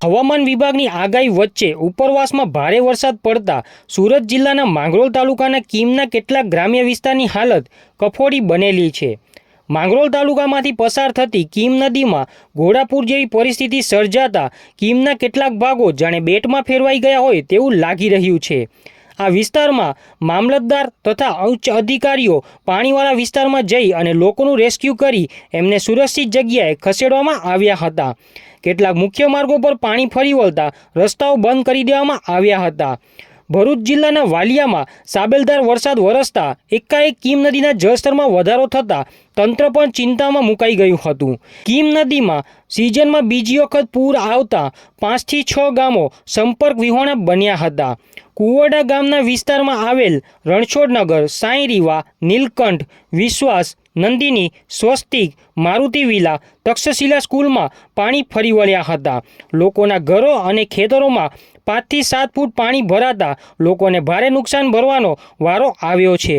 હવામાન વિભાગની આગાહી વચ્ચે ઉપરવાસમાં ભારે વરસાદ પડતા સુરત જિલ્લાના માંગરોળ તાલુકાના કીમના કેટલાક ગ્રામ્ય વિસ્તારની હાલત કફોડી બનેલી છે। માંગરોળ તાલુકામાંથી પસાર થતી કીમ નદીમાં ઘોડાપૂર જેવી પરિસ્થિતિ સર્જાતા કીમના કેટલાક ભાગો જાણે બેટમાં ફેરવાઈ ગયા હોય તેવું લાગી રહ્યું છે। આ વિસ્તારમાં મામલતદાર તથા ઉચ્ચ અધિકારીઓ પાણીવાળા વિસ્તારમાં જઈ અને લોકોનું રેસ્ક્યુ કરી એમને સુરક્ષિત જગ્યાએ ખસેડવામાં આવ્યા હતા। કેટલાક મુખ્ય માર્ગો પર પાણી ફરી વળતા રસ્તાઓ બંધ કરી દેવામાં આવ્યા હતા। ભરૂચ જિલ્લાના વાલિયામાં સાબેલધાર વરસાદ વરસતા એકાએક કીમ નદીના જળસ્તરમાં વધારો થતાં તંત્ર પણ ચિંતામાં મુકાઈ ગયું હતું। કીમ નદીમાં સિઝનમાં બીજી વખત પૂર આવતા 5 થી 6 ગામો સંપર્ક વિહોણા બન્યા હતા। કુવરડા ગામના વિસ્તારમાં આવેલ રણછોડનગર, સાંઈરીવા, નીલકંઠ, વિશ્વાસ, નંદિની, સ્વસ્તિક, મારુતિ વિલા, તક્ષશિલા સ્કૂલમાં પાણી ફરી વળ્યા હતા। લોકોના ઘરો અને ખેતરોમાં 5 થી 7 ફૂટ પાણી ભરાતા લોકોને ભારે નુકસાન ભરવાનો વારો આવ્યો છે।